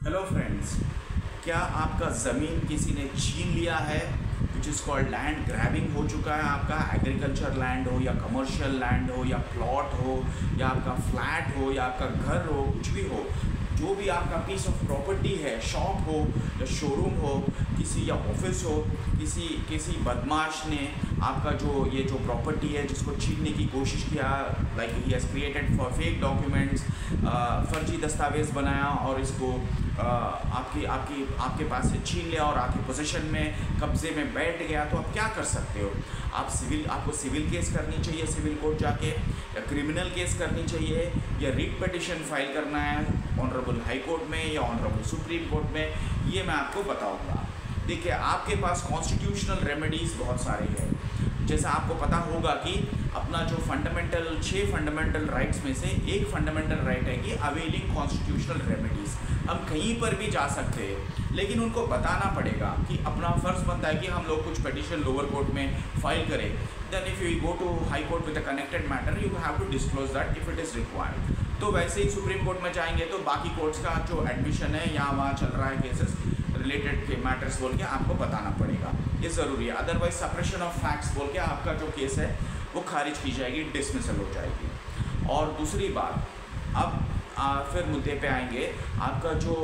Hello friends, क्या आपका ज़मीन किसी ने छीन लिया है? Which is called land grabbing हो चुका है। आपका एग्रीकल्चर लैंड हो या कमर्शियल लैंड हो या प्लॉट हो या आपका फ्लैट हो या आपका घर हो, कुछ भी हो, जो भी आपका पीस ऑफ प्रॉपर्टी है, शॉप हो या शोरूम हो, किसी या ऑफिस हो, किसी बदमाश ने आपका जो प्रॉपर्टी है जिसको छीनने की कोशिश किया, like he has created for fake documents, फर्जी दस्तावेज़ बनाया और इसको आपके पास से छीन लिया और आपके पोजीशन में कब्जे में बैठ गया, तो आप क्या कर सकते हो? आपको सिविल केस करनी चाहिए सिविल कोर्ट जाके, या क्रिमिनल केस करनी चाहिए, या रिट पिटिशन फाइल करना है ऑनरेबल हाई कोर्ट में या ऑनरेबल सुप्रीम कोर्ट में, ये मैं आपको बताऊंगा। देखिए, आपके पास कॉन्स्टिट्यूशनल रेमेडीज़ बहुत सारे हैं। जैसा आपको पता होगा कि अपना जो 6 फंडामेंटल राइट्स में से एक फंडामेंटल राइट है कि अवेलिंग कॉन्स्टिट्यूशनल रेमेडीज़। हम कहीं पर भी जा सकते हैं, लेकिन उनको बताना पड़ेगा कि अपना फ़र्ज़ बनता है कि हम लोग कुछ पिटिशन लोअर कोर्ट में फाइल करें। Then if you go to high court with a connected matter, you have to disclose that if it is required. तो वैसे ही सुप्रीम कोर्ट में जाएंगे तो बाकी कोर्ट्स का जो एडमिशन है यहाँ वहाँ चल रहा है, केसेस रिलेटेड के मैटर्स बोल के आपको बताना पड़ेगा, ये ज़रूरी है। अदरवाइज सप्रेशन ऑफ फैक्ट्स बोल के आपका जो केस है वो खारिज की जाएगी, डिसमिसल हो जाएगी। और दूसरी बात, अब फिर मुद्दे पे आएंगे, आपका जो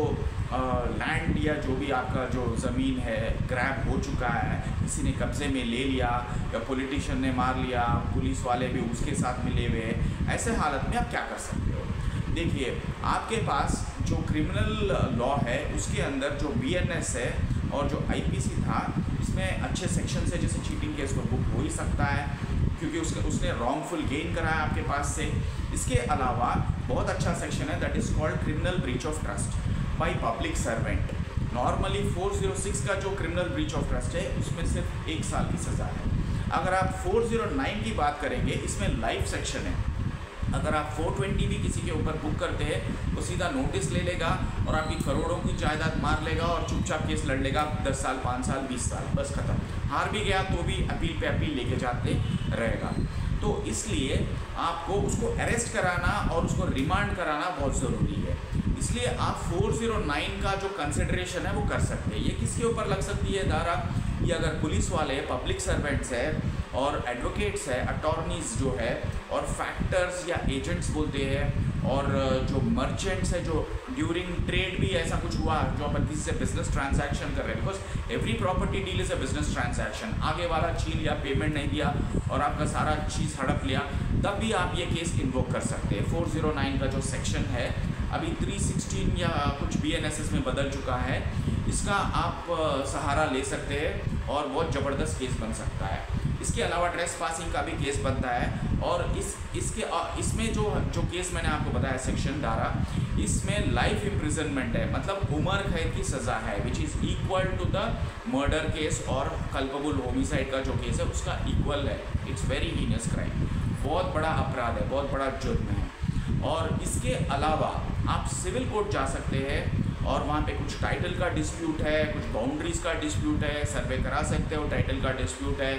लैंड या जो भी आपका जो ज़मीन है ग्रैब हो चुका है, किसी ने कब्ज़े में ले लिया या पॉलिटिशियन ने मार लिया, पुलिस वाले भी उसके साथ मिले हुए, ऐसे हालत में आप क्या कर सकते हो? देखिए, आपके पास जो क्रिमिनल लॉ है उसके अंदर जो BNS है और जो IPC था, इसमें अच्छे सेक्शन है, जैसे चीटिंग केस को बुक हो ही सकता है क्योंकि उसने रॉन्गफुल गेन कराया आपके पास से। इसके अलावा बहुत अच्छा सेक्शन है that is called criminal breach of trust by public servant. Normally 406 का जो क्रिमिनल ब्रीच ऑफ ट्रस्ट है उसमें सिर्फ 1 साल की सज़ा है। अगर आप 409 की बात करेंगे, इसमें लाइफ सेक्शन है। अगर आप 420 भी किसी के ऊपर बुक करते हैं तो सीधा नोटिस ले लेगा और आपकी करोड़ों की जायदाद मार लेगा और चुपचाप केस लड़ लेगा 10 साल, 5 साल, 20 साल, बस ख़त्म। हार भी गया तो भी अपील पे अपील लेके जाते रहेगा। तो इसलिए आपको उसको अरेस्ट कराना और उसको रिमांड कराना बहुत ज़रूरी है। इसलिए आप 409 का जो कंसिडरेशन है वो कर सकते हैं। ये किसके ऊपर लग सकती है धारा? ये अगर पुलिस वाले, पब्लिक सर्वेंट्स है और एडवोकेट्स है, अटॉर्नीज जो है, और फैक्टर्स या एजेंट्स बोलते हैं, और जो मर्चेंट्स है, जो ड्यूरिंग ट्रेड भी ऐसा कुछ हुआ जो अपन किसी से बिजनेस ट्रांजैक्शन कर रहे हैं, because every property deal is a business transaction. आगे वाला छीन लिया, पेमेंट नहीं दिया और आपका सारा चीज़ हड़प लिया, तब भी आप ये केस इन्वोक कर सकते हैं। 409 का जो सेक्शन है अभी 316 या कुछ BNSS में बदल चुका है, इसका आप सहारा ले सकते हैं और बहुत ज़बरदस्त केस बन सकता है। इसके अलावा ट्रेस पासिंग का भी केस बनता है और इसमें जो केस मैंने आपको बताया सेक्शन धारा, इसमें लाइफ इम्प्रिजनमेंट है, मतलब उम्र कैद की सज़ा है, which is equal to the murder case और कल्पेबल होमिसाइड का जो केस है उसका इक्वल है। इट्स वेरी हीनियस क्राइम, बहुत बड़ा अपराध है, बहुत बड़ा जुर्म है। और इसके अलावा आप सिविल कोर्ट जा सकते हैं और वहाँ पे कुछ टाइटल का डिस्प्यूट है, कुछ बाउंड्रीज़ का डिस्प्यूट है, सर्वे करा सकते हो, टाइटल का डिस्प्यूट है,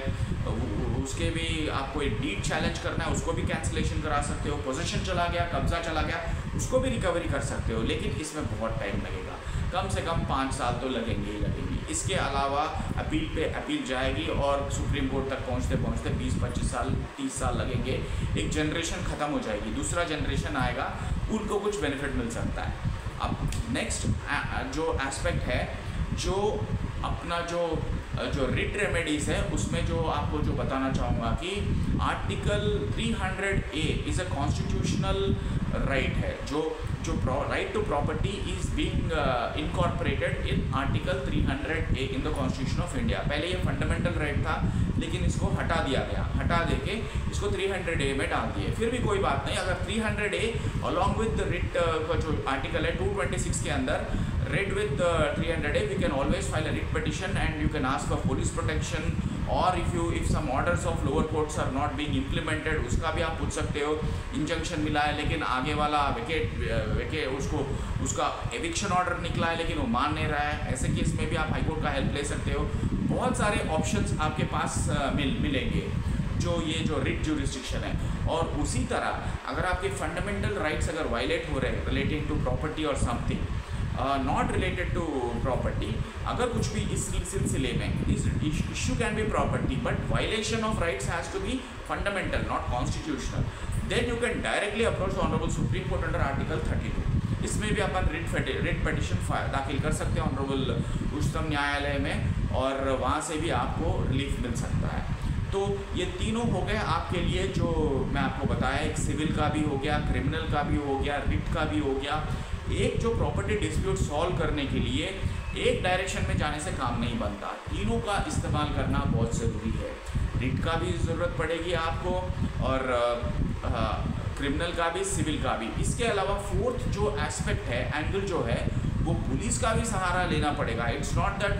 उसके भी आपको एक डीड चैलेंज करना है, उसको भी कैंसिलेशन करा सकते हो। पोजीशन चला गया, कब्जा चला गया, उसको भी रिकवरी कर सकते हो, लेकिन इसमें बहुत टाइम लगेगा, कम से कम 5 साल तो लगेंगे ही लगेंगे। इसके अलावा अपील पे अपील जाएगी और सुप्रीम कोर्ट तक पहुँचते 20-25 साल, 30 साल लगेंगे। एक जनरेशन ख़त्म हो जाएगी, दूसरा जनरेशन आएगा, उनको कुछ बेनिफिट मिल सकता है। अब नेक्स्ट जो एस्पेक्ट है, जो अपना जो रिट रेमेडीज़ है, उसमें जो आपको जो बताना चाहूँगा कि article 300A is a constitutional right है, जो right to property is being incorporated in article 300A in the constitution of India. पहले ये फंडामेंटल राइट था, लेकिन इसको हटा दिया गया, हटा देके इसको 300A में डाल दिए। फिर भी कोई बात नहीं, अगर 300A along with the writ का जो आर्टिकल है 226 के अंदर, read with 300A, we can always file a writ petition and you can ask for police protection, or if some orders of lower courts are not being implemented, उसका भी आप पूछ सकते हो। इंजंक्शन मिला है लेकिन आगे वाला उसका एविक्शन ऑर्डर निकला है लेकिन वो मान नहीं रहा है, ऐसे केस में भी आप हाईकोर्ट का हेल्प ले सकते हो। बहुत सारे ऑप्शंस आपके पास मिलेंगे जो रिट ज्यूरिसडिक्शन है। और उसी तरह अगर आपके फंडामेंटल राइट्स अगर वायलेट हो रहे हैं रिलेटिंग टू प्रॉपर्टी और something, not related to property. अगर कुछ भी इस सिलसिले में इस issue can be property but violation of rights has to be fundamental not constitutional, then you can directly approach the honourable supreme court under article 32। इसमें भी अपन रिट पिटिशन दाखिल कर सकते हैं ऑनरेबल उच्चतम न्यायालय में, और वहाँ से भी आपको रिलीफ मिल सकता है। तो ये तीनों हो गए आपके लिए जो मैं आपको बताया, एक सिविल का भी हो गया, क्रिमिनल का भी हो गया, रिट का भी हो गया। एक जो प्रॉपर्टी डिस्प्यूट सॉल्व करने के लिए एक डायरेक्शन में जाने से काम नहीं बनता, तीनों का इस्तेमाल करना बहुत ज़रूरी है। रिट का भी ज़रूरत पड़ेगी आपको, और क्रिमिनल का भी, सिविल का भी। इसके अलावा फोर्थ जो एस्पेक्ट है, एंगल जो है, वो पुलिस का भी सहारा लेना पड़ेगा। It's not that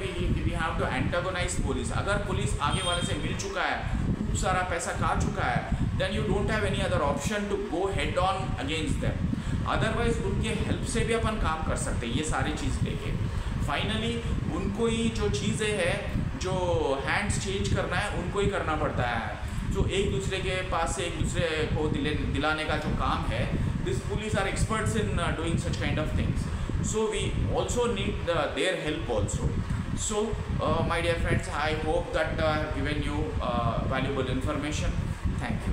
we have to antagonize police. अगर पुलिस आगे वाले से मिल चुका है, खूब सारा पैसा खा चुका है, then you don't have any other option to go head on against them. Otherwise उनके हेल्प से भी अपन काम कर सकते हैं, ये सारी चीज़ लेके। फाइनली उनको ही जो चीज़ें हैं, जो हैंड्स चेंज करना है, उनको ही करना पड़ता है। जो एक दूसरे के पास से एक दूसरे को दिलाने का जो काम है, this police are experts in doing such kind of things, so we also need their help also. So my dear friends, I hope that I have given you valuable information. Thank you.